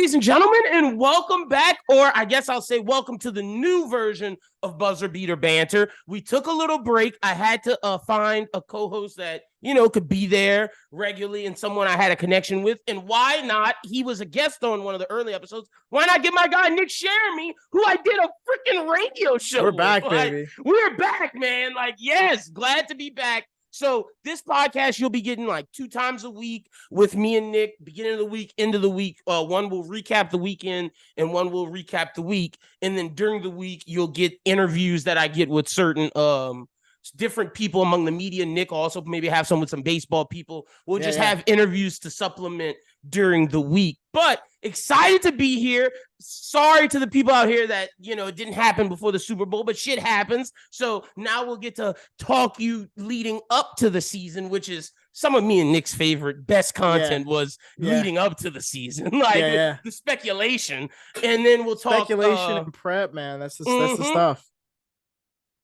ladies and gentlemen, and welcome back, or I guess I'll say welcome to the new version of Buzzer Beater Banter. We took a little break. I had to find a co-host that, could be there regularly and someone I had a connection with. And why not? He was a guest on one of the early episodes. Why not get my guy, Nick Cheramie, who I did a freaking radio show with. We're back, baby. We're back, man. Yes, glad to be back. So this podcast, you'll be getting 2 times a week with me and Nick, beginning of the week, end of the week. One will recap the weekend and one will recap the week. And then during the week, you'll get interviews that I get with certain different people among the media. Nick also maybe have some with some baseball people. We'll just have interviews to supplement during the week. But excited to be here. Sorry to the people out here that, it didn't happen before the Super Bowl, but shit happens. So now we'll get to talk you leading up to the season, which is some of me and Nick's favorite best content was leading up to the season, the speculation. And then we'll talk speculation and prep, man. That's the stuff.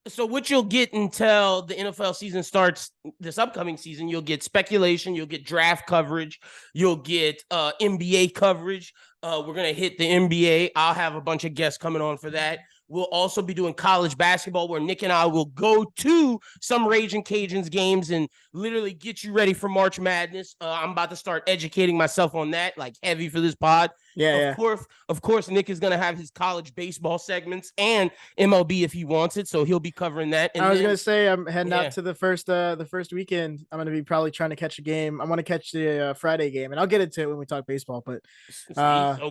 So what you'll get until the NFL season starts this upcoming season, you'll get speculation, you'll get draft coverage, you'll get NBA coverage. We're going to hit the NBA. I'll have a bunch of guests coming on for that. We'll also be doing college basketball where Nick and I will go to some Ragin Cajuns games and literally get you ready for March Madness. I'm about to start educating myself on that, heavy for this pod. Of course, Nick is going to have his college baseball segments and MLB if he wants it, so he'll be covering that. And I was going to say I'm heading out to the first weekend. I'm going to be probably trying to catch a game. I want to catch the Friday game, and I'll get into it when we talk baseball. But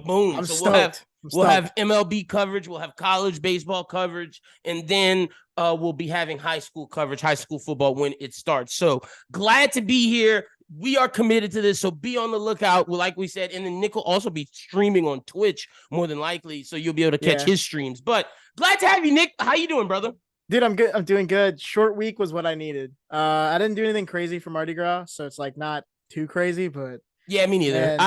boom! I'm stoked. We'll have MLB coverage, we'll have college baseball coverage, and then we'll be having high school coverage, high school football when it starts. So glad to be here. We are committed to this, so be on the lookout. Like we said, and then Nick will also be streaming on Twitch more than likely, so you'll be able to catch his streams. But glad to have you, Nick. How you doing, brother? Dude, I'm good. I'm doing good. Short week was what I needed. I didn't do anything crazy for Mardi Gras, so it's not too crazy, but yeah, me neither.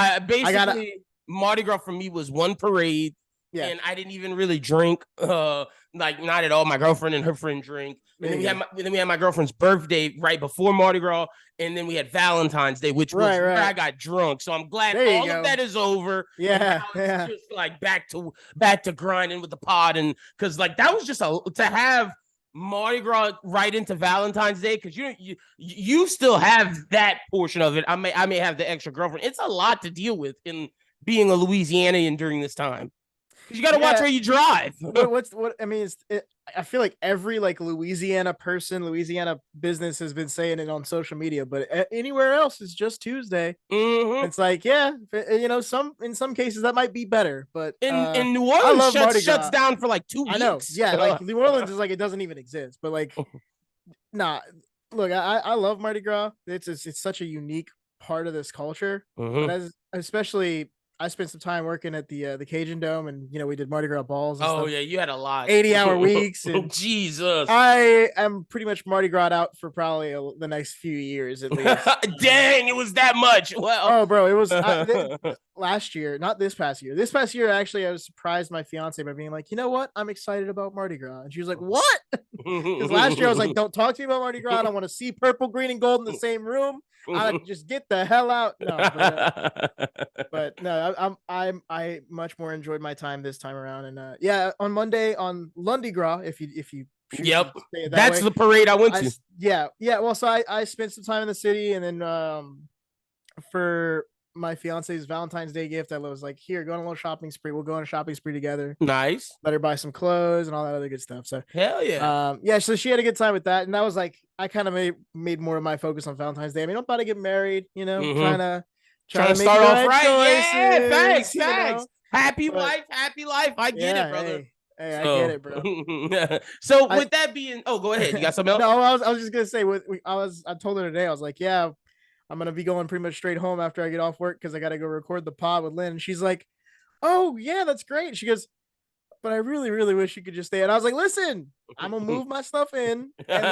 Mardi Gras for me was one parade. Yeah. And I didn't even really drink, not at all. My girlfriend and her friend drink. And then we had my girlfriend's birthday right before Mardi Gras. And then we had Valentine's Day, which was where I got drunk. So I'm glad all of that is over. Yeah. It's just back to grinding with the pod. And because that was just to have Mardi Gras right into Valentine's Day, because you still have that portion of it. I may have the extra girlfriend. It's a lot to deal with in being a Louisianian during this time. You got to watch where you drive. I feel like every Louisiana business has been saying it on social media, but anywhere else it's just Tuesday. Mm-hmm. It's in some cases that might be better, but in New Orleans shuts down for 2 weeks. I know, yeah, New Orleans is it doesn't even exist. But nah, look, I love Mardi Gras. It's such a unique part of this culture, but especially. I spent some time working at the Cajun Dome, and we did Mardi Gras balls. And stuff. Yeah, you had a lot 80-hour weeks. And Jesus, I am pretty much Mardi Gras out for probably the next few years at least. Dang, it was that much. Well, bro, it was last year, not this past year. This past year, actually, I was surprised my fiance by being like, you know what? I'm excited about Mardi Gras, and she was like, what? Because last year I was like, don't talk to me about Mardi Gras. I don't want to see purple, green, and gold in the same room. I just get the hell out. No, but no, I much more enjoyed my time this time around. And on Monday on Lundi Gras, if you that's the parade I went to. Well, so I spent some time in the city, and then for my fiance's Valentine's Day gift, I was like, here, go on a little shopping spree. We'll go on a shopping spree together. Nice. Let her buy some clothes and all that other good stuff. So hell yeah. So she had a good time with that. And that was I kind of made more of my focus on Valentine's Day. I mean, I'm about to get married, trying to start off right. Yeah, thanks. Happy life. I get it, brother. Hey, I get it, bro. So with that being, go ahead. You got something else? No, I was just gonna say I told her today, I was like, yeah, I'm going to be going pretty much straight home after I get off work because I got to go record the pod with Lynn. And she's like, oh, yeah, that's great. She goes, but I really, really wish you could just stay. And I was like, listen, I'm going to move my stuff in. And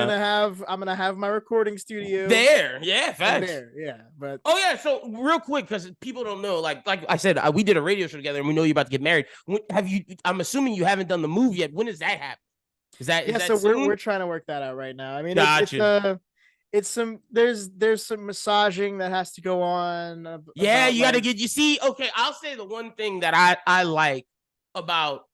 then I'm going to have my recording studio there. Yeah, facts. There, yeah. But so real quick, because people don't know, like I said, we did a radio show together and we know you're about to get married. I'm assuming you haven't done the move yet. When does that happen? Is that so we're trying to work that out right now. I mean, there's some massaging that has to go on. Yeah, you got to get, you see, okay, I'll say the one thing that I like about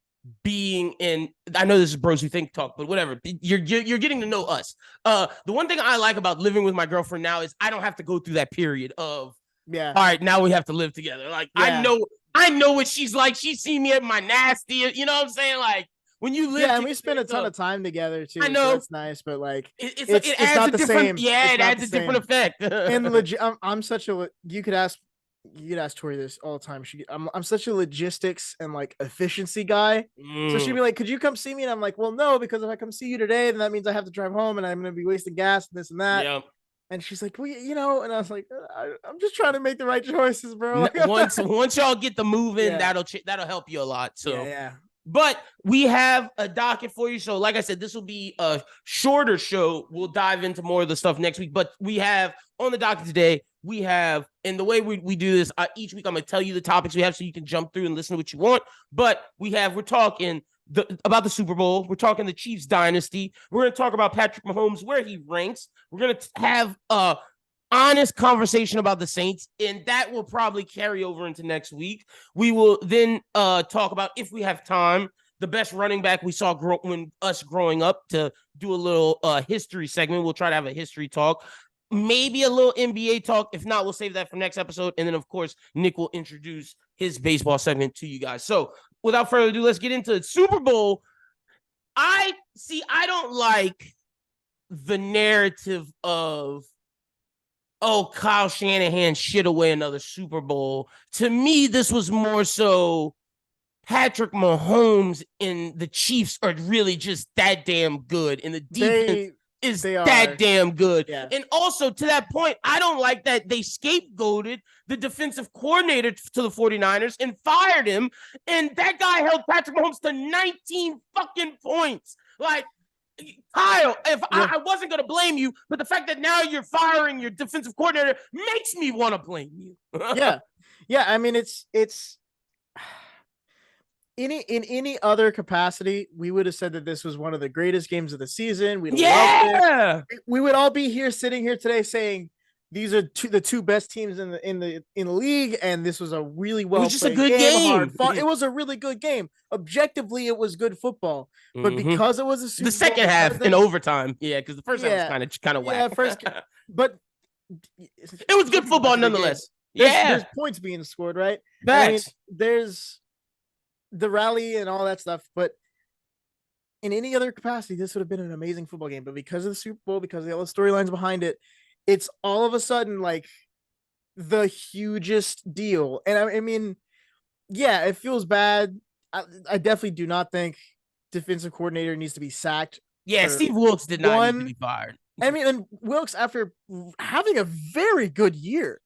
being in, I know this is Bros Who Think talk, but whatever, you're getting to know us. The one thing I like about living with my girlfriend now is I don't have to go through that period of, all right, now we have to live together. Like, I know what she's like. She's seen me at my nasty, you know what I'm saying? Like, when you live, and we spend a ton of time together too. I know, so that's nice, but like it adds not a different, it adds a different effect. And legit, I'm such a, you could ask Tori this all the time. I'm such a logistics and like efficiency guy. So she'd be like, "Could you come see me?" And I'm like, "Well, no, because if I come see you today, then that means I have to drive home and I'm going to be wasting gas and this and that." Yeah. And she's like, "Well, you know," and I was like, "I'm just trying to make the right choices, bro." once y'all get the move in, that'll help you a lot. So yeah. But we have a docket for you. So like I said, this will be a shorter show. We'll dive into more of the stuff next week. But we have on the docket today, we have, and the way we do this, each week I'm going to tell you the topics we have so you can jump through and listen to what you want. But we're talking about the Super Bowl. We're talking the Chiefs dynasty. We're going to talk about Patrick Mahomes, where he ranks. We're going to have honest conversation about the Saints, and that will probably carry over into next week. We will then talk about, if we have time, the best running back we saw when us growing up, to do a little history segment. We'll try to have a history talk, maybe a little NBA talk. If not, we'll save that for next episode. And then, of course, Nick will introduce his baseball segment to you guys. So without further ado, let's get into the Super Bowl. I don't like the narrative of, oh, Kyle Shanahan shit away another Super Bowl. To me, this was more so Patrick Mahomes and the Chiefs are really just that damn good. And the defense is that damn good. Yeah. And also, to that point, I don't like that they scapegoated the defensive coordinator to the 49ers and fired him. And that guy held Patrick Mahomes to 19 fucking points. Like, Kyle, if I wasn't going to blame you, but the fact that now you're firing your defensive coordinator makes me want to blame you. Yeah. I mean, it's in any other capacity, we would have said that this was one of the greatest games of the season. We loved it. We would all be sitting here today saying these are the two best teams in the league, and this was a really well. It was just a good game. It was a really good game. Objectively, it was good football, but because it was a Super the second Bowl, half in overtime, because the first half was kind of whack. But it was good football nonetheless. There's points being scored, right? I mean, there's the rally and all that stuff, but in any other capacity, this would have been an amazing football game. But because of the Super Bowl, because of all the storylines behind it, it's all of a sudden like the hugest deal. And I mean, yeah, it feels bad. I definitely do not think defensive coordinator needs to be sacked. Yeah, Steve Wilkes did not need to be fired. I mean, and Wilkes, after having a very good year,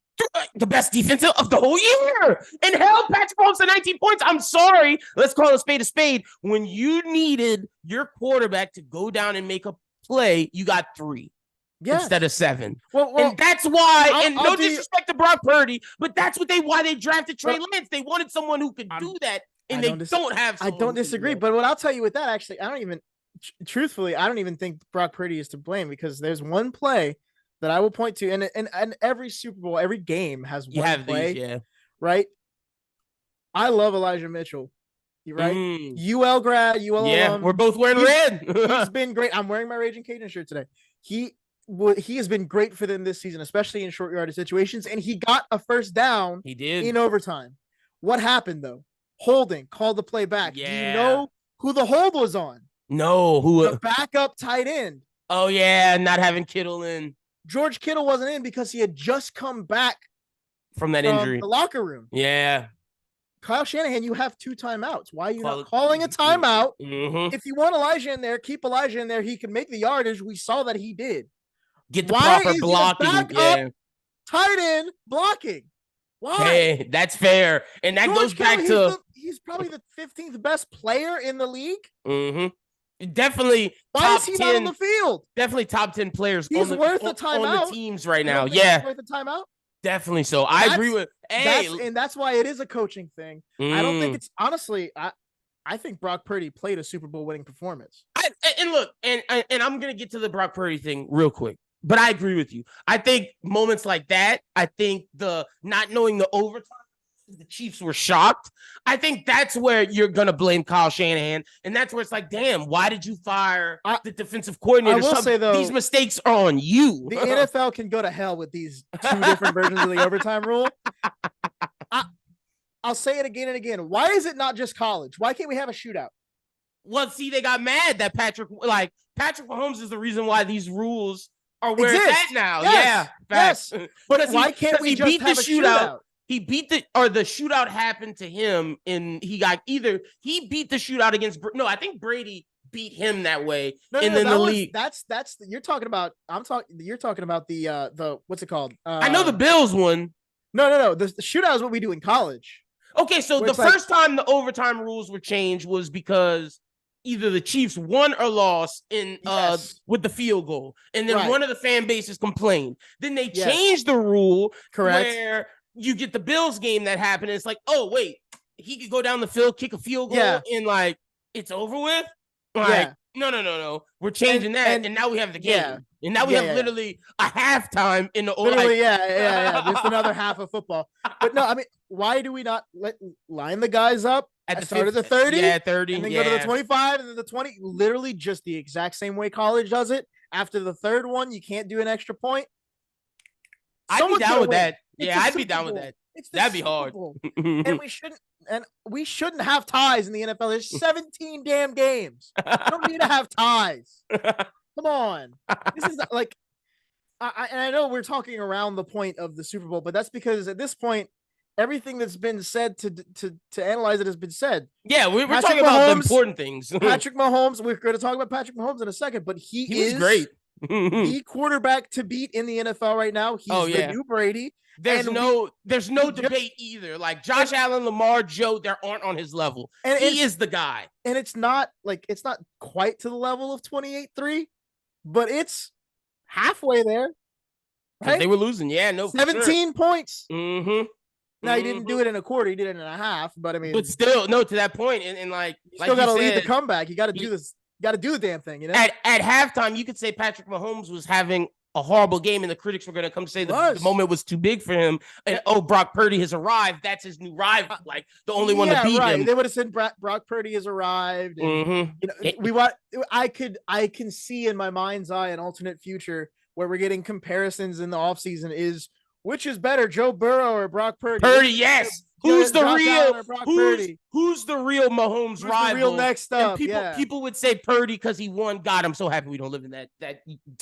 the best defensive of the whole year, and held Patrick Mahomes to 19 points. I'm sorry. Let's call a spade a spade. When you needed your quarterback to go down and make a play, you got 3. Instead of 7. Well, and that's why, and no disrespect to Brock Purdy, but that's why they drafted Trey Lance. They wanted someone who could do that, and they don't have someone. I don't disagree, but what I'll tell you with that, actually, truthfully, I don't even think Brock Purdy is to blame, because there's one play that I will point to, and every Super Bowl, every game has one play, right? I love Elijah Mitchell. Right? UL grad, UL alum. We're both wearing red. He's been great. I'm wearing my Ragin Cajuns shirt today. He has been great for them this season, especially in short yardage situations, and he got a first down. He did in overtime. What happened though? Holding, called the play back. Yeah. Do you know who the hold was on? No, who? The backup tight end. Oh yeah, not having Kittle in. George Kittle wasn't in because he had just come back from that injury. The locker room. Yeah. Kyle Shanahan, you have 2 timeouts. Why are you not calling a timeout? If you want Elijah in there, keep Elijah in there. He can make the yardage. We saw that he did. Get the proper blocking. Tight end blocking. Why? Hey, that's fair. And that goes back to he's probably the 15th best player in the league. Definitely. Why is he not on the field? Definitely top 10 players. He's worth a timeout on the teams right now. He's worth a timeout. Definitely so. I agree with. And that's why it is a coaching thing. I don't think it's honestly. I think Brock Purdy played a Super Bowl winning performance. And look, and I'm gonna get to the Brock Purdy thing real quick. But I agree with you. I think moments like that, I think the not knowing the overtime, the Chiefs were shocked. I think that's where you're going to blame Kyle Shanahan. And that's where it's like, damn, why did you fire the defensive coordinator? I will say, though, these mistakes are on you. The NFL can go to hell with these two different versions of the overtime rule. I'll say it again and again. Why is it not just college? Why can't we have a shootout? Well, see, they got mad that Patrick Mahomes is the reason why these rules are where it's at now. Yes. Yeah, facts. Yes. But why can't we just have a shootout? He beat the shootout happened to him, and he beat the shootout against. No, I think Brady beat him that way. League. That's you're talking about. You're talking about the what's it called? I know the Bills one. No. The shootout is what we do in college. Okay, so the first time the overtime rules were changed was because either the Chiefs won or lost with the field goal, and then one of the fan bases complained. Then they changed the rule, where you get the Bills game that happened. And it's like, oh wait, he could go down the field, kick a field goal, and it's over with. No. We're changing that, and now we have the game, and now we have literally a halftime in the literally, just another half of football. But no, I mean, why do we not line the guys up at the start of the 30? Yeah, 30, and then go to the 25, and then the 20. Literally, just the exact same way college does it. After the third one, you can't do an extra point. I'd be down with that. Yeah, I'd be down with that. That'd be hard. And we shouldn't have ties in the NFL. There's 17 damn games. I don't need to have ties. Come on. This is like, I know we're talking around the point of the Super Bowl, but that's because at this point, everything that's been said to analyze it has been said. Yeah, we're talking about the important things. Patrick Mahomes. We're going to talk about Patrick Mahomes in a second, but he is great. The quarterback to beat in the NFL right now. He's the new Brady. There's no debate either. Like Josh Allen, Lamar, Joe, they aren't on his level. And he is the guy. And it's not quite to the level of 28-3, but it's halfway there. Right? They were losing. Yeah, no, 17 points. Mm-hmm. Now, he didn't do it in a quarter. He did it in a half. But I mean, but still, no, to that point, and you still got to lead the comeback. You got to do this. You got to do the damn thing. You know, at halftime, you could say Patrick Mahomes was having a horrible game, and the critics were going to come say the moment was too big for him. And Brock Purdy has arrived. That's his new rival, like the only one to beat him. They would have said Brock Purdy has arrived. And, I can see in my mind's eye an alternate future where we're getting comparisons in the offseason is which is better, Joe Burrow or Brock Purdy? Purdy, yes. Who's the real Mahomes rival? The real next up? And people would say Purdy because he won. God, I'm so happy we don't live in that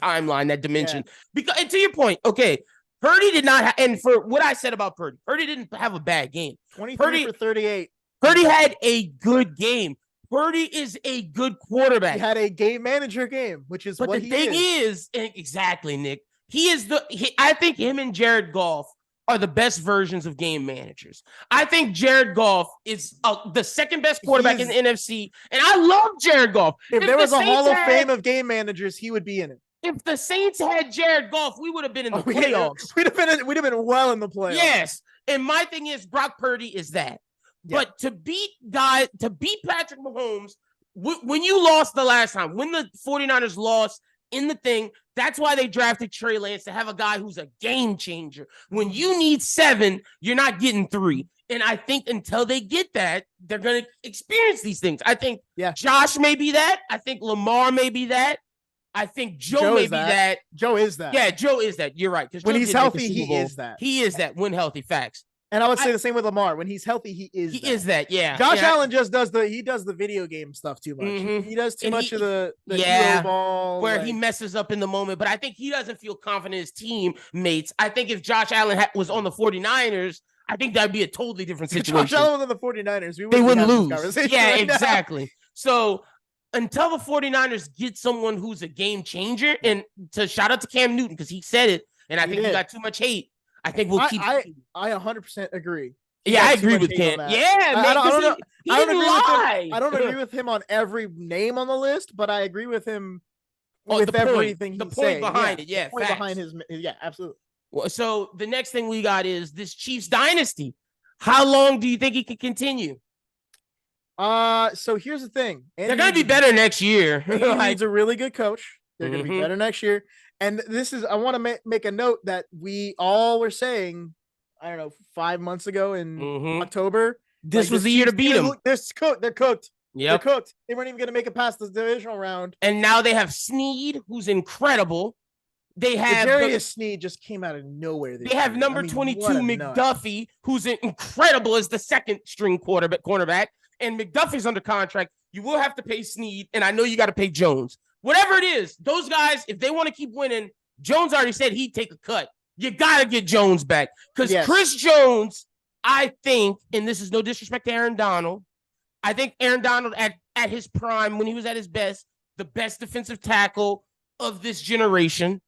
timeline, that dimension. Because, and to your point, okay, Purdy did not. And for what I said about Purdy, Purdy didn't have a bad game. 23 for 38. Purdy had a good game. Purdy is a good quarterback. He had a game manager game, which is what he is. But the thing is, exactly, Nick. I think him and Jared Goff are the best versions of game managers. I think Jared Goff is the second best quarterback in the NFC, and I love Jared Goff. If there was a Hall of Fame of game managers, he would be in it. If the Saints had Jared Goff, we would have been in the playoffs. We'd have been well in the playoffs. Yes, and my thing is Brock Purdy is that. Yeah. But to beat Patrick Mahomes, when you lost the last time, when the 49ers lost in the thing, that's why they drafted Trey Lance, to have a guy who's a game changer. When you need 7, you're not getting 3. And I think until they get that, they're going to experience these things. I think Josh may be that. I think Lamar may be that. I think Joe may be that. Joe is that. Yeah, Joe is that. You're right. When he's healthy, he is that. He is that when healthy. Facts. And I would say the same with Lamar. When he's healthy, he is that. Yeah. Josh Allen just does the video game stuff too much. Mm-hmm. He does too much of the hero ball. Where he messes up in the moment. But I think he doesn't feel confident in his teammates. I think if Josh Allen was on the 49ers, I think that'd be a totally different situation. If Josh Allen was on the 49ers, they wouldn't lose. Yeah, exactly. So until the 49ers get someone who's a game changer, and to shout out to Cam Newton, because he said it, and I think he got too much hate. I think we'll keep. I 100% agree. I agree with Cam. Yeah, man, I don't agree with him on every name on the list, but I agree with him with everything. The point behind it, the point behind his, absolutely. Well, so the next thing we got is this Chiefs dynasty. How long do you think he can continue? So here's the thing. They're gonna be better next year. He needs a really good coach. They're gonna be better next year. And this is, I want to make a note that we all were saying, I don't know, 5 months ago in October. This was the year to beat them. They're cooked. They're cooked. Yep. They're cooked. They weren't even going to make it past the divisional round. And now they have Snead, who's incredible. They have Darius Snead just came out of nowhere. They have number 22 McDuffie, who's incredible as the second string cornerback. And McDuffie's under contract. You will have to pay Snead, and I know you got to pay Jones. Whatever it is, those guys, if they want to keep winning, Jones already said he'd take a cut. You got to get Jones back. Because Chris Jones, I think, and this is no disrespect to Aaron Donald, I think Aaron Donald at his prime, when he was at his best, the best defensive tackle of this generation.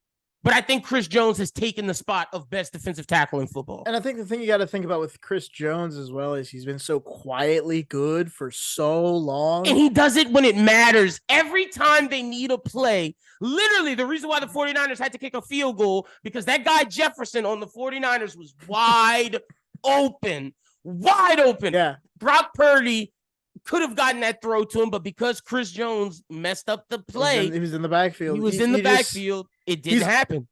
But I think Chris Jones has taken the spot of best defensive tackle in football. And I think the thing you got to think about with Chris Jones as well is he's been so quietly good for so long. And he does it when it matters. Every time they need a play, literally the reason why the 49ers had to kick a field goal, because that guy Jefferson on the 49ers was wide open. Wide open. Yeah. Brock Purdy could have gotten that throw to him, but because Chris Jones messed up the play, he was in the backfield. He was in the backfield. It didn't happen.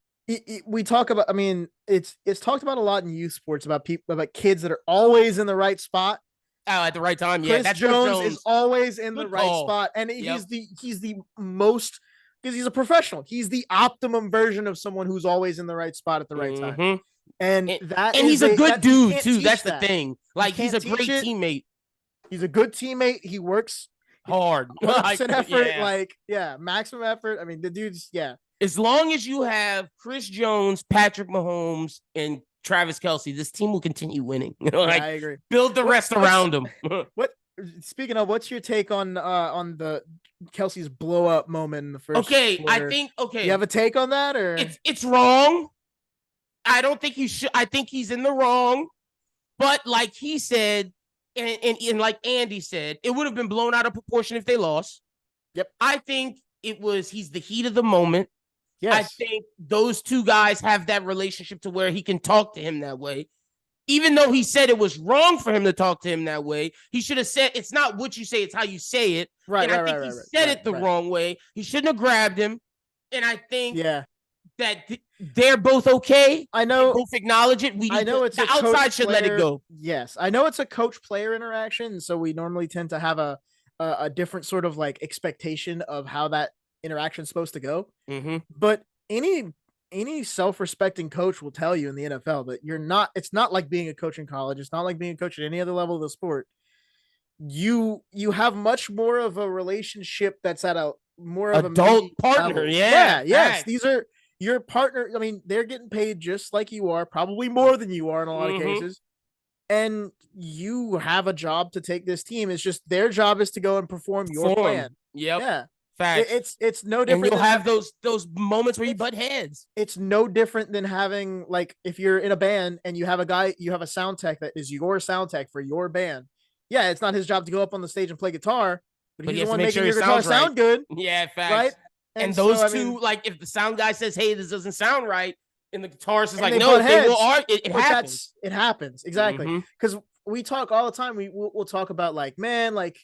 We talk about, I mean, it's talked about a lot in youth sports about kids that are always in the right spot. Oh, at the right time. Yeah, Chris Jones is always in the right spot. And he's the most, because he's a professional. He's the optimum version of someone who's always in the right spot at the right time. And he's a good dude too. That's the thing. Like, he's a great teammate. He's a good teammate. He works hard. Maximum effort. I mean, the dude's, As long as you have Chris Jones, Patrick Mahomes, and Travis Kelce, this team will continue winning. I agree. Build the rest around them. Speaking of, what's your take on the Kelce's blow up moment in the first? Quarter? I think. You have a take on that, or it's wrong. I don't think he should. I think he's in the wrong. But like he said, and like Andy said, it would have been blown out of proportion if they lost. Yep. I think he's the heat of the moment. Yes. I think those two guys have that relationship to where he can talk to him that way. Even though he said it was wrong for him to talk to him that way, he should have said, it's not what you say, it's how you say it. Right. And I think he said it the wrong way. He shouldn't have grabbed him. And I think that they're both okay. I know. They both acknowledge it. I know it's the outside should let it go. Yes. I know it's a coach-player interaction, so we normally tend to have a different sort of like expectation of how that interaction is supposed to go. But any self-respecting coach will tell you in the NFL that it's not like being a coach in college. It's not like being a coach at any other level of the sport. You have much more of a relationship that's at a more of adult partner. Yes. Right. These are your partner. I mean, they're getting paid just like you are, probably more than you are in a lot of cases. And you have a job to take this team. It's just their job is to go and perform your plan. Yep. Yeah. Facts. It's no different. And you'll have those moments where you butt heads. It's no different than having, like, if you're in a band and you have a sound tech that is your sound tech for your band. Yeah, it's not his job to go up on the stage and play guitar, but he's the one making your guitar sound good. Yeah, facts. Right? And those two, like, if the sound guy says, "Hey, this doesn't sound right," and the guitarist is like, "No," they will argue. It happens. It happens exactly, because we talk all the time. We'll talk about, like, man, like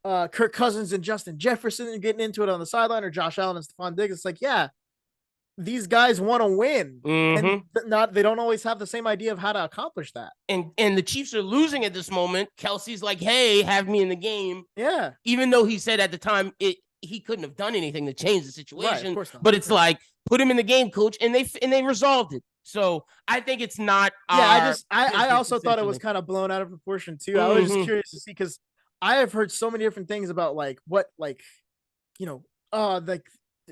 Kirk Cousins and Justin Jefferson and getting into it on the sideline, or Josh Allen and Stephon Diggs. It's like, yeah, these guys want to win, and they don't always have the same idea of how to accomplish that. And the Chiefs are losing at this moment. Kelsey's like, "Hey, have me in the game." Yeah, even though he said at the time he couldn't have done anything to change the situation. Right, of course not. But it's like, put him in the game, coach, and they resolved it. So I think it's not. Yeah, I also thought it was kind of blown out of proportion too. I was just curious to see, because I have heard so many different things about, like, what, like, like,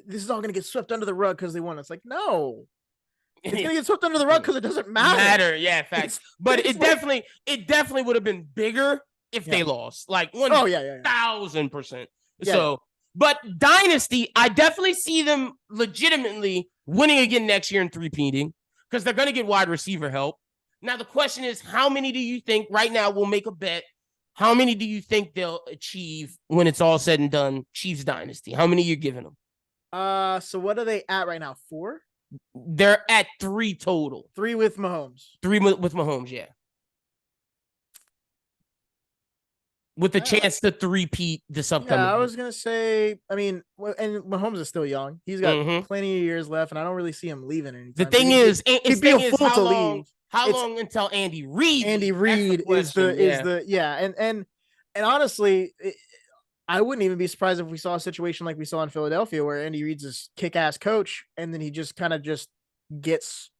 this is all going to get swept under the rug because they won. It's like, no, it's going to get swept under the rug because it doesn't matter. Yeah, facts. But it definitely would have been bigger if they lost, like 1,000%. Yeah. So, but Dynasty, I definitely see them legitimately winning again next year and three-peating, because they're going to get wide receiver help. Now, the question is, how many do you think right now, we'll make a bet, how many do you think they'll achieve when it's all said and done, Chiefs Dynasty? How many you're giving them? So what are they at right now? 4? They're at 3 total. 3 with Mahomes. 3 with Mahomes, yeah. with the chance to three-peat this upcoming Yeah, I year. was gonna say. I mean, and Mahomes is still young. He's got plenty of years left, and I don't really see him leaving anytime. The thing is, he'd be a fool to leave. How long until Andy Reid? Andy Reid is the and honestly, I wouldn't even be surprised if we saw a situation like we saw in Philadelphia where Andy Reid's this kick-ass coach, and then he just kind of just gets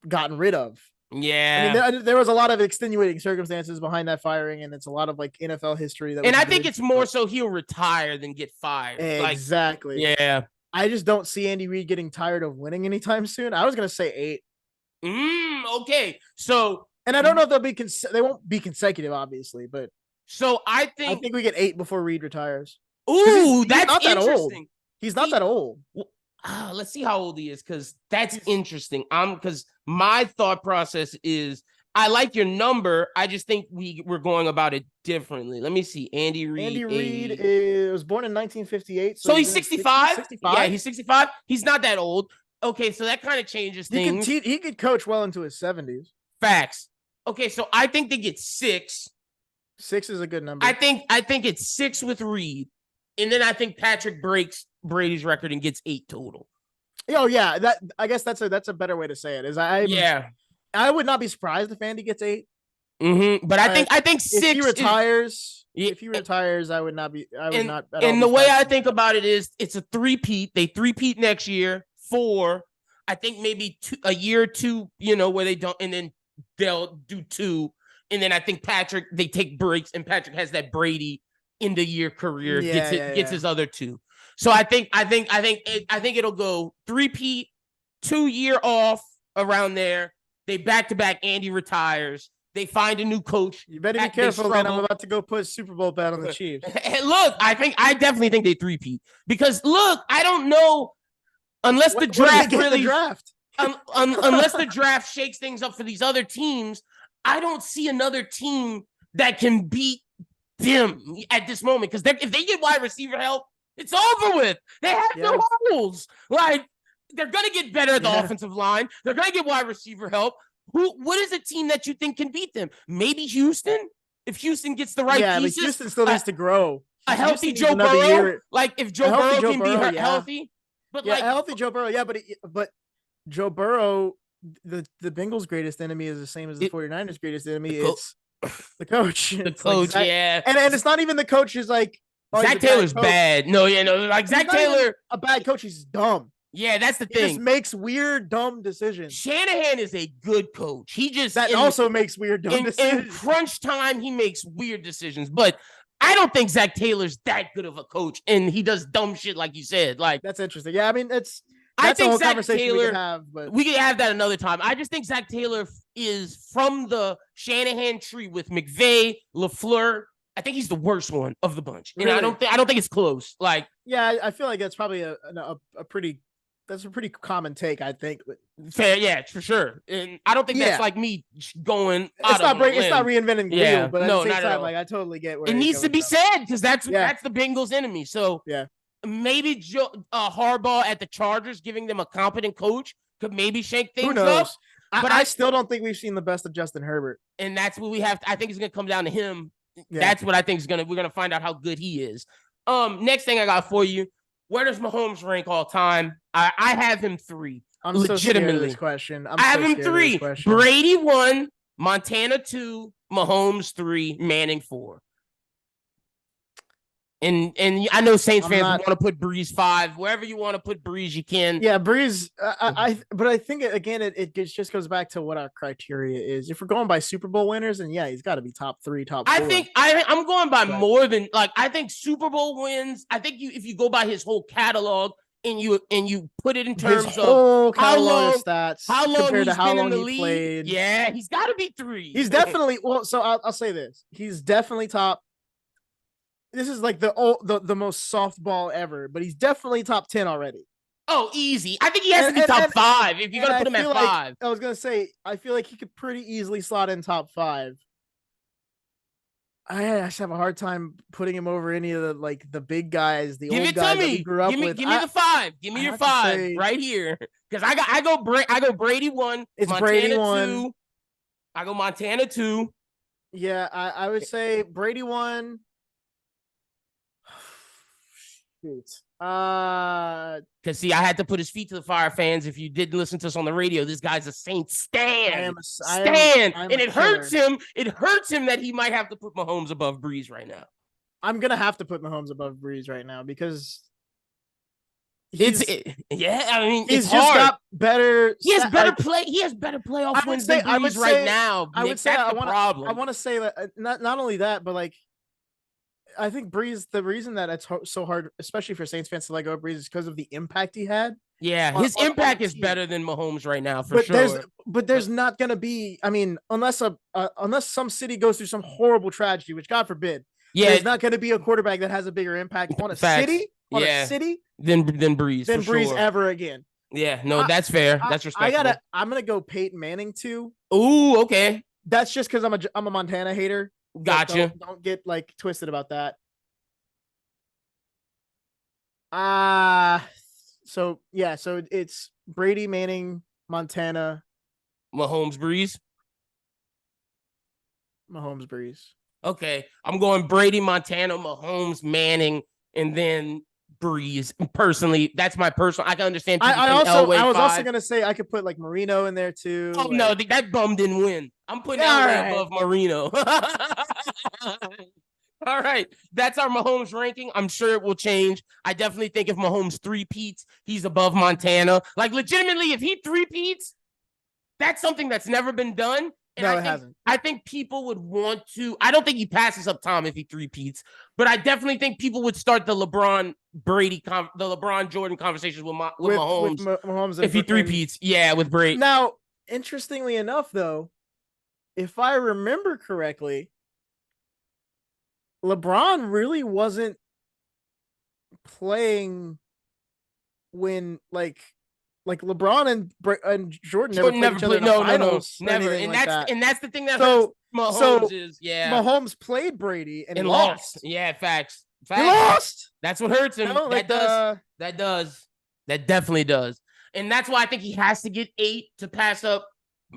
gotten rid of. Yeah, I mean, there was a lot of extenuating circumstances behind that firing, and it's a lot of like NFL history. And I think it's more so he'll retire than get fired. Exactly. Yeah. I just don't see Andy Reid getting tired of winning anytime soon. I was gonna say 8. Okay. So, and I don't know if they'll be they won't be consecutive, obviously, but so I think we get 8 before Reid retires. Ooh, that's not that old. He's not that old. Let's see how old he is, because that's interesting. Because my thought process is I like your number. I just think we're going about it differently. Let me see. Andy Reid. Andy Reid was born in 1958. So he's 65? 65? Yeah, he's 65. He's not that old. Okay, so that kind of changes things. He could coach well into his 70s. Facts. Okay, so I think they get 6. 6 is a good number. I think it's 6 with Reid. And then I think Patrick breaks Brady's record and gets 8 total. Oh yeah, I guess that's a better way to say it. I would not be surprised if Andy gets 8. But I think 6. If he retires, I would not be. And the way I think about it is, it's a 3-peat. They 3-peat next year. 4. I think maybe a year or 2. Where they don't, and then they'll do 2. And then I think they take breaks, and Patrick has that Brady end of year career, gets his other 2. So I think it'll go 3-peat, 2 year off around there. They back-to-back. Andy retires. They find a new coach. You better be careful, man. I'm about to go put a Super Bowl bet on the Chiefs. Look, I definitely think they 3-peat, because look, I don't know unless the draft really unless the draft shakes things up for these other teams. I don't see another team that can beat them at this moment, because if they get wide receiver help, it's over with. They have no holes. Like, they're gonna get better at the offensive line. They're gonna get wide receiver help. What is a team that you think can beat them? Maybe Houston. If Houston gets the right pieces, but Houston still needs to grow. A healthy Joe Burrow, like if Joe Burrow can be healthy, but a healthy Joe Burrow, but Joe Burrow, the Bengals' greatest enemy is the same as the 49ers' greatest enemy. It's the coach. The coach, and it's not even the coach is like, Zach Taylor's bad. No, like Zach Taylor, a bad coach. He's dumb. Yeah, that's the thing. He just makes weird, dumb decisions. Shanahan is a good coach. He just also makes weird, dumb decisions. In crunch time, he makes weird decisions. But I don't think Zach Taylor's that good of a coach, and he does dumb shit like you said. Like, that's interesting. Yeah, I mean, I think a whole Zach conversation Taylor, we could have, but we could have that another time. I just think Zach Taylor is from the Shanahan tree with McVay, LaFleur. I think he's the worst one of the bunch, and I don't think it's close. Like, yeah, I feel like that's probably a pretty common take. I think. Fair, yeah, for sure. And I don't think that's like me going. It's not reinventing the wheel, but at the same time, all. like, I totally get where it needs to be said, because that's the Bengals' enemy. So yeah. Maybe Harbaugh at the Chargers, giving them a competent coach, could maybe shake things Who knows? up. But I still don't think we've seen the best of Justin Herbert. And that's what we have. I think it's going to come down to him. Yeah. That's what I think we're going to find out how good he is. Next thing I got for you. Where does Mahomes rank all time? I have him 3. I'm legitimately so scared of this question. I have him 3. Brady 1, Montana 2, Mahomes 3, Manning 4. And I know Saints fans want to put Breeze 5. Wherever you want to put Breeze, you can. Yeah, Breeze. But I think it just goes back to what our criteria is. If we're going by Super Bowl winners, then he's got to be top 3, top 4. I think I'm going by more than I think Super Bowl wins. I think if you go by his whole catalog and you put it in terms of how long compared to how long he played. Yeah, he's got to be 3. He's definitely So I'll say this: he's definitely top. This is like the most softball ever, but he's definitely top 10 already. Oh, easy. I think he has to be top 5 if you're going to put him at 5. I was going to say, I feel like he could pretty easily slot in top 5. I just have a hard time putting him over any of the big guys, the old guys that we grew up with. Give me the 5. Give me your 5 right here. Because I go Brady 1. It's Montana Brady 1. 2. I go Montana 2. Yeah, I would say Brady won. Shoot. Because see, I had to put his feet to the fire, fans. If you didn't listen to us on the radio, this guy's a Saints stan. I'm And a it hurts killer. him. It hurts him that he might have to put Mahomes above Breeze right now. I'm gonna have to put Mahomes above Breeze right now because yeah. I mean, he's it's just hard. got better. He has better play. He has better playoff wins than Breeze right now. I would say that's the problem. I want to say that not only that, but like I think Breeze. The reason that it's so hard, especially for Saints fans to let go of Breeze, is because of the impact he had. Yeah, his impact is better than Mahomes right now for sure. There's not gonna be. I mean, unless some city goes through some horrible tragedy, which God forbid. Yeah, there's not going to be a quarterback that has a bigger impact on a city than Breeze ever again. Yeah, no, that's fair. That's respectable. I'm gonna go Peyton Manning too. Ooh, okay. That's just because I'm a Montana hater. Gotcha. Don't get like twisted about that. So it's Brady, Manning, Montana, Mahomes, Breeze. Mahomes, Breeze. Okay, I'm going Brady, Montana, Mahomes, Manning, and then Breeze. Personally, that's my personal. I can understand. I was also gonna say I could put like Marino in there too. Oh no, that bum didn't win. I'm putting Elway above Marino. All right, that's our Mahomes ranking. I'm sure it will change. I definitely think if Mahomes three-peats, he's above Montana. Like legitimately, if he three-peats, that's something that's never been done. And it hasn't. I think people would want to. I don't think he passes up Tom if he three-peats, but I definitely think people would start the LeBron Jordan conversations with Mahomes if he three-peats. Yeah, with Brady. Now, interestingly enough, though, if I remember correctly, LeBron really wasn't playing when like LeBron and Jordan never played. No, never. And that's the thing that hurts Mahomes is Mahomes played Brady and lost. Yeah, facts. He lost. That's what hurts him. That definitely does. And that's why I think he has to get 8 to pass up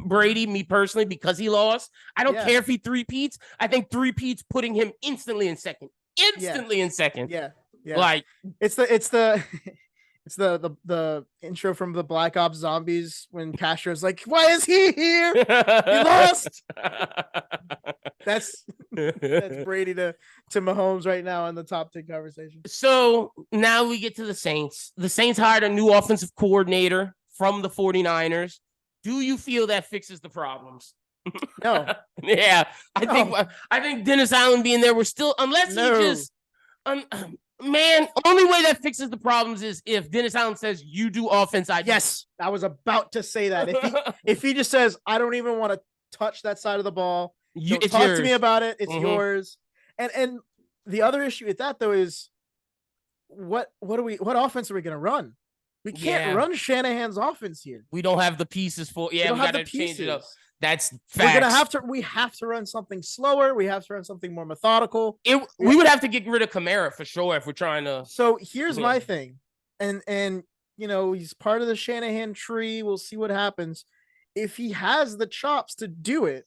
Brady, me personally, because he lost. I don't care if he three-peats. I think three-peats putting him instantly in second. Yeah. Like it's the intro from the Black Ops Zombies when Castro's like, "Why is he here? He lost." That's Brady to Mahomes right now in the top 10 conversation. So now we get to the Saints. The Saints hired a new offensive coordinator from the 49ers. Do you feel that fixes the problems? No. Yeah, I think Dennis Allen being there, we're still unless he just man, only way that fixes the problems is if Dennis Allen says you do offense. Yes, I was about to say that. If he just says I don't even want to touch that side of the ball, talk yours. To me about it. It's yours. And the other issue with that though is what offense are we going to run? We can't run Shanahan's offense here. We don't have the pieces for. Yeah, we got to change it up. That's facts. We're gonna have to run something slower. We have to run something more methodical. We would have to get rid of Kamara for sure if we're trying to. So here's my thing, and he's part of the Shanahan tree. We'll see what happens. If he has the chops to do it,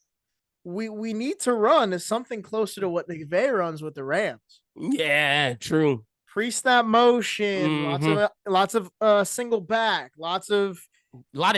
we need to run something closer to what McVay runs with the Rams. Yeah, true. Pre-snap motion, lots of single back, a lot of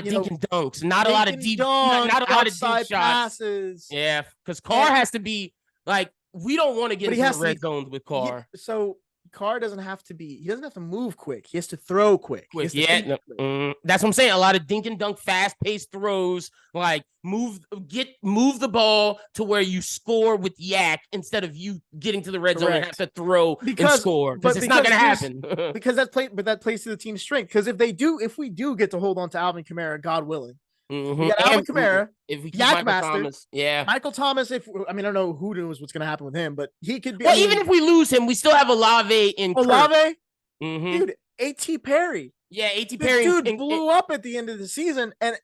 dink and dunks, not a lot of deep shots. Passes. Yeah, because Carr has to be like, we don't want to get into the red zones with Carr. So Carr doesn't have to move quick. He has to throw quick. That's what I'm saying. A lot of dink and dunk, fast-paced throws, like move the ball to where you score with yak instead of you getting to the red zone and have to throw and score. Because it's not going to happen. Because that plays to the team's strength. Because if we do get to hold on to Alvin Kamara, God willing. We got Alvin Kamara, if we keep Michael Thomas, Michael Thomas. I don't know who knows what's going to happen with him, but he could be. Well, even if we lose him, we still have Olave in Olave. Dude, A.T. Perry. Yeah, A.T. Perry. Dude blew up at the end of the season, and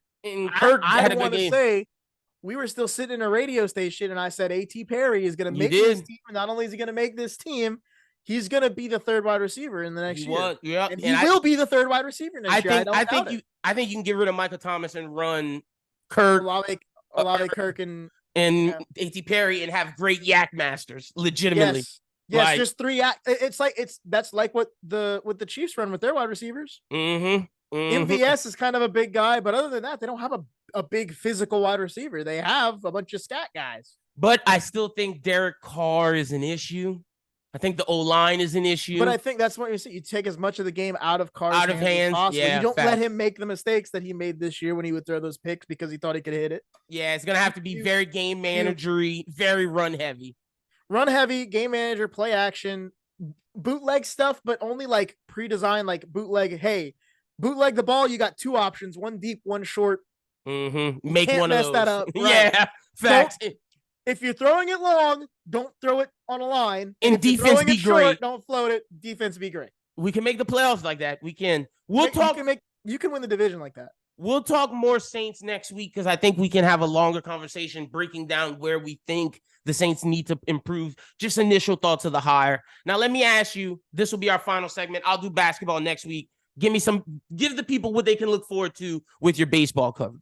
Kirk I want to say we were still sitting in a radio station, and I said A.T. Perry is going to make this team. Not only is he going to make this team, he's going to be the third wide receiver in the next year. And he will be the third wide receiver next year. I think you can get rid of Michael Thomas and run Kirk. Olave, Kirk, and and A.T. Perry and have great yak masters, legitimately. Yes, like, just 3 it's like that's like what the Chiefs run with their wide receivers. MVS is kind of a big guy, but other than that, they don't have a big physical wide receiver. They have a bunch of scat guys. But I still think Derek Carr is an issue. I think the O-line is an issue. But I think that's what you say. You take as much of the game out of Carr's hands as possible. Yeah, you don't let him make the mistakes that he made this year when he would throw those picks because he thought he could hit it. Yeah, it's going to have to be very game managery, very run heavy. Run heavy, game manager, play action, bootleg stuff, but only like pre-designed, like bootleg. Hey, bootleg the ball. You got 2 options: one deep, one short. Make one of those. That up. Right. Yeah, facts. If you're throwing it long, don't throw it on a line. And defense be great. Short, don't float it. Defense be great. We can make the playoffs like that. We can. We'll talk. You can win the division like that. We'll talk more Saints next week because I think we can have a longer conversation breaking down where we think the Saints need to improve. Just initial thoughts of the hire. Now, let me ask you, this will be our final segment. I'll do basketball next week. Give the people what they can look forward to with your baseball coverage.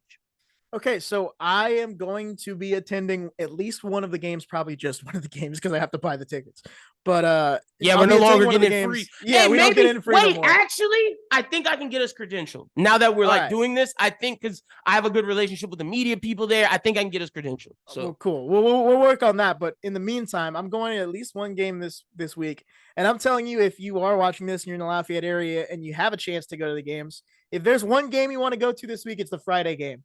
Okay, so I am going to be attending at least one of the games, probably just one of the games because I have to buy the tickets. But yeah, we're no longer getting it free. Yeah, we don't get in free. Wait, actually, I think I can get us credentialed. Now that we're doing this, I think because I have a good relationship with the media people there, I think I can get us credentialed. So well, cool. We'll work on that. But in the meantime, I'm going to at least one game this week. And I'm telling you, if you are watching this and you're in the Lafayette area and you have a chance to go to the games, if there's one game you want to go to this week, it's the Friday game.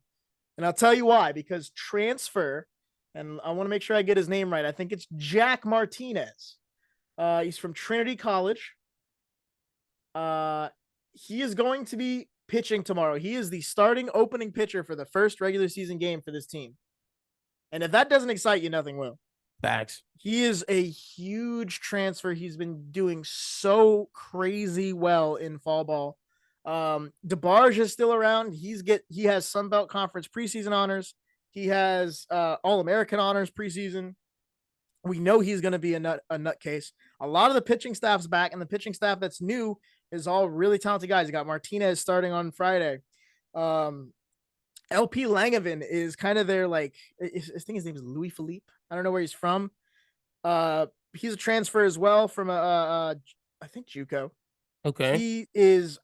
And I'll tell you why, because transfer, and I want to make sure I get his name right. I think it's Jack Martinez. He's from Trinity College. He is going to be pitching tomorrow. He is the starting opening pitcher for the first regular season game for this team. And if that doesn't excite you, nothing will. Facts. He is a huge transfer. He's been doing so crazy well in fall ball. DeBarge is still around. He has Sun Belt Conference preseason honors. He has All-American honors preseason. We know he's going to be a nutcase. A lot of the pitching staff's back, and the pitching staff that's new is all really talented guys. You got Martinez starting on Friday. LP Langevin is kind of their, like, I think his name is Louis Philippe. I don't know where he's from. He's a transfer as well from I think JUCO. Okay. He is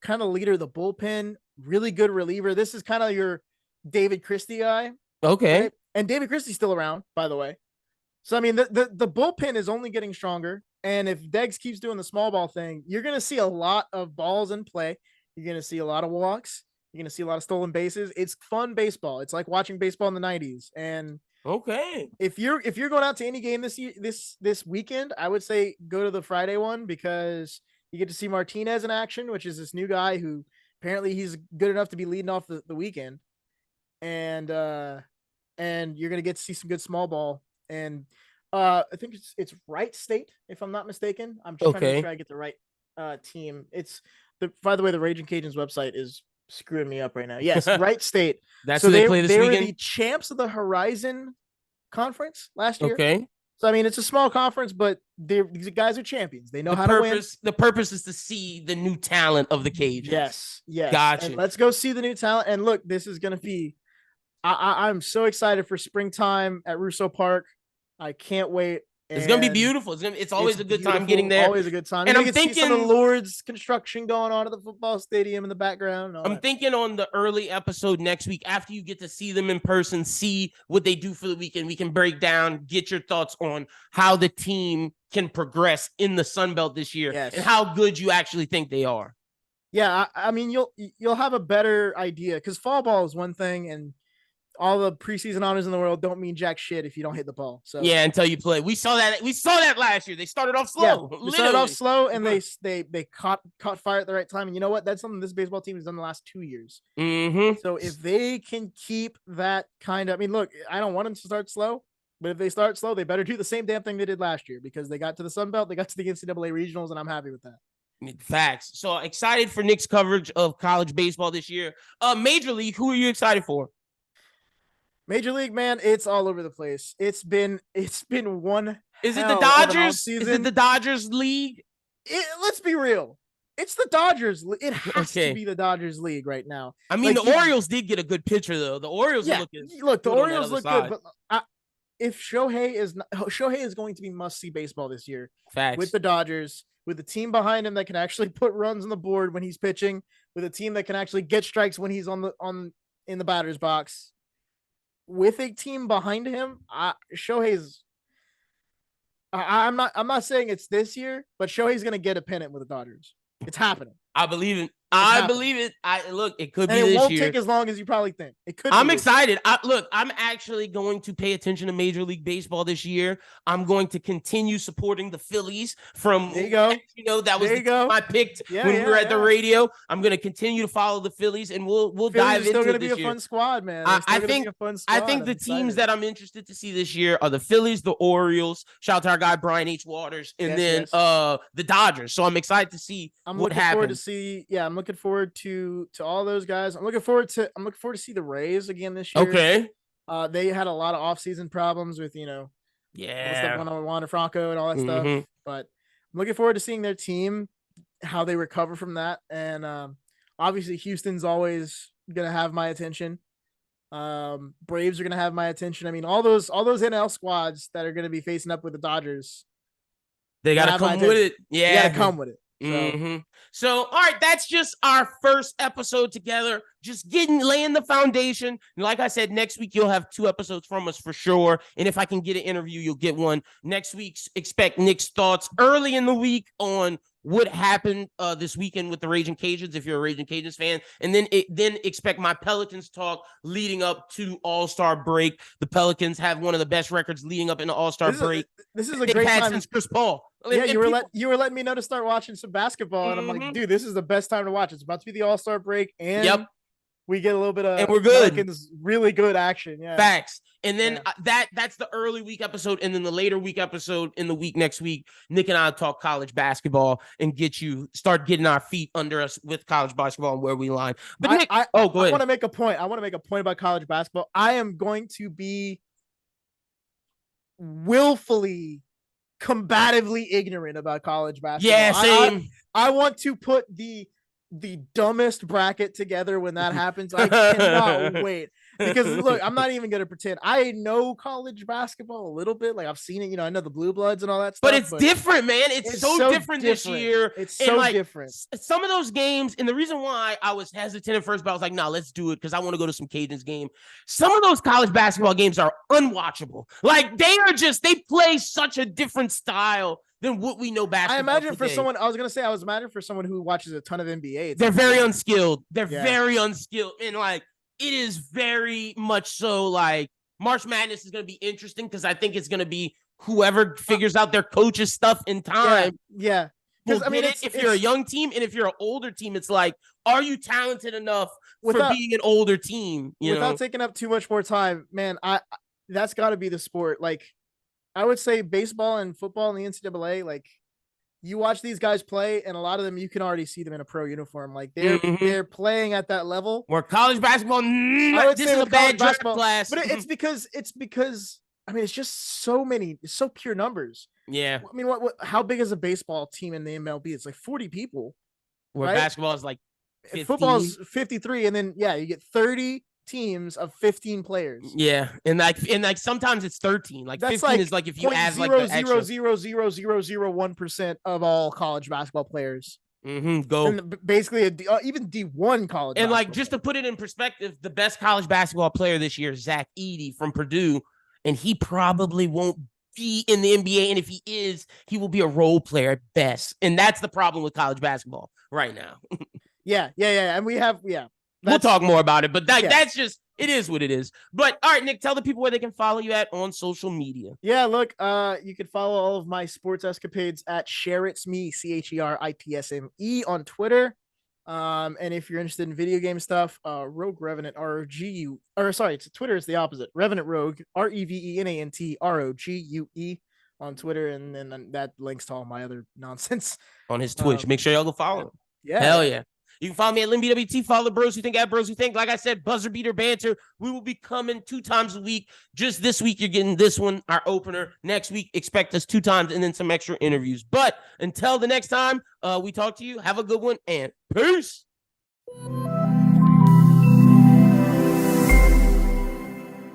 kind of leader of the bullpen, really good reliever. This is kind of your David Christie guy. Okay. Right? And David Christie's still around, by the way. So, I mean, the bullpen is only getting stronger. And if Deggs keeps doing the small ball thing, you're going to see a lot of balls in play. You're going to see a lot of walks. You're going to see a lot of stolen bases. It's fun baseball. It's like watching baseball in the 90s. And okay, if you're going out to any game this weekend, I would say go to the Friday one because you get to see Martinez in action, which is this new guy who apparently he's good enough to be leading off the weekend. And you're going to get to see some good small ball. And I think it's Wright State, if I'm not mistaken. I'm just trying to make sure I get the right team. By the way, the Ragin Cajuns website is screwing me up right now. Yes, Wright State. That's so who they play this weekend? They were the champs of the Horizon Conference last year. Okay. So, I mean, it's a small conference, but these guys are champions. They know how to win. The purpose is to see the new talent of the Cajuns. Yes. Gotcha. And let's go see the new talent. And look, this is going to be I'm so excited for springtime at Russo Park. I can't wait. It's going to be beautiful. It's always a good time getting there. Always a good time. And I'm thinking see some of the Lourdes construction going on at the football stadium in the background. I'm thinking on the early episode next week, after you get to see them in person, see what they do for the weekend, we can break down, get your thoughts on how the team can progress in the Sun Belt this year and how good you actually think they are. Yeah, I mean, you'll have a better idea because fall ball is one thing and all the preseason honors in the world don't mean jack shit if you don't hit the ball. So yeah, until you play. We saw that last year. They started off slow. Yeah, they started off slow and they caught fire at the right time. And you know what? That's something this baseball team has done the last 2 years. Mm-hmm. So if they can keep that kind of, I mean, look, I don't want them to start slow, but if they start slow, they better do the same damn thing they did last year because they got to the Sun Belt, they got to the NCAA regionals, and I'm happy with that. Facts. So excited for Nick's coverage of college baseball this year. Major League, who are you excited for? Major League, man, it's all over the place. It's been one. Is it the Dodgers? Is it the Dodgers league? Let's be real. It's the Dodgers. It has to Okay. be the Dodgers league right now. I mean, Like, the Orioles did get a good pitcher though. The Orioles are looking look, the good on that Orioles other look side. good, but if Shohei is going to be must see baseball this year Facts. with the Dodgers, with a team behind him that can actually put runs on the board when he's pitching, with a team that can actually get strikes when he's in the batter's box, with a team behind him, Shohei's. I'm not saying it's this year, but Shohei's gonna get a pennant with the Dodgers. It's happening. I believe it. I believe it. Look, it could be this year. And it won't take as long as you probably think. It could. I'm excited. I'm actually going to pay attention to Major League Baseball this year. I'm going to continue supporting the Phillies from, there you go. You know, that was the team I picked when we were at the radio. I'm going to continue to follow the Phillies, and we'll dive into it this year. It's still going to be a fun squad, man. I think the teams that I'm interested to see this year are the Phillies, the Orioles. Shout out to our guy Brian H. Waters, and the Dodgers. So I'm excited to see what happens. I'm looking forward to all those guys. I'm looking forward to see the Rays again this year. Okay. They had a lot of offseason problems with, stuff on Wander Franco and all that stuff. But I'm looking forward to seeing their team, how they recover from that. And obviously Houston's always gonna have my attention. Braves are gonna have my attention. I mean, all those NL squads that are gonna be facing up with the Dodgers. They gotta come with it. Yeah. They gotta come with it. So, all right, that's just our first episode together. Just laying the foundation. And like I said, next week you'll have 2 episodes from us for sure. And if I can get an interview, you'll get one. Next week, expect Nick's thoughts early in the week on what happened this weekend with the Ragin Cajuns, if you're a Ragin Cajuns fan. And then expect my Pelicans talk leading up to All-Star break. The Pelicans have one of the best records leading up in the All-Star break. This is a great time since Chris Paul. Yeah, you were letting me know to start watching some basketball, and I'm like, dude, this is the best time to watch. It's about to be the All-Star break, and we get a little bit of and we're good. Pelicans really good action. Yeah, facts. And then that's the early week episode, and then the later week episode in the week next week, Nick and I talk college basketball and start getting our feet under us with college basketball and where we line. But Nick, go ahead. I want to make a point. I want to make a point about college basketball. I am going to be willfully combatively ignorant about college basketball. Yeah, same. I want to put the dumbest bracket together when that happens. I cannot wait. Because look, I'm not even gonna pretend. I know college basketball a little bit. Like I've seen it, I know the Blue Bloods and all that stuff. But it's different, man. It's so different this year. It's so different. Some of those games, and the reason why I was hesitant at first, but I was like, nah, let's do it because I want to go to some Cajuns game. Some of those college basketball games are unwatchable. Like they play such a different style than what we know basketball. I imagine today. For someone who watches a ton of NBA. They're very unskilled. They're very unskilled. And like, it is very much so like March Madness is going to be interesting because I think it's going to be whoever figures out their coach's stuff in time. Yeah. Because I mean, if you're a young team and if you're an older team, it's like, are you talented enough for being an older team? Without taking up too much more time, man, that's got to be the sport. Like, I would say baseball and football in the NCAA, like you watch these guys play, and a lot of them you can already see them in a pro uniform. Like they're playing at that level. Where college basketball, this is a bad draft class. But it's because I mean it's just it's so pure numbers. Yeah. I mean, how big is a baseball team in the MLB? It's like 40 people. Where basketball is like 50. Football's 53, and then you get 30 teams of 15 players. Yeah, and like sometimes it's 13. Like that's 15 is like if you add like 0.0000001% of all college basketball players. Go. And basically even D1 college. And like just to put it in perspective, the best college basketball player this year is Zach Edey from Purdue, and he probably won't be in the NBA. And if he is, he will be a role player at best. And that's the problem with college basketball right now. Yeah. And we have we'll talk more about it, but that's just, it is what it is. But all right, Nick, tell the people where they can follow you at on social media. Yeah, look, you can follow all of my sports escapades at ShareIt'sMe, CheritSME on Twitter. And if you're interested in video game stuff, Rogue Revenant, Twitter is the opposite. Revenant Rogue, REVENANT on Twitter, and then that links to all my other nonsense on his Twitch. Make sure y'all go follow him. Yeah. Hell yeah. You can follow me at LinBWT. Follow the Bros Who Think at Bros Who Think. Like I said, buzzer beater banter. We will be coming 2 times a week. Just this week, you're getting this one, our opener. Next week, expect us 2 times and then some extra interviews. But until the next time we talk to you, have a good one and peace.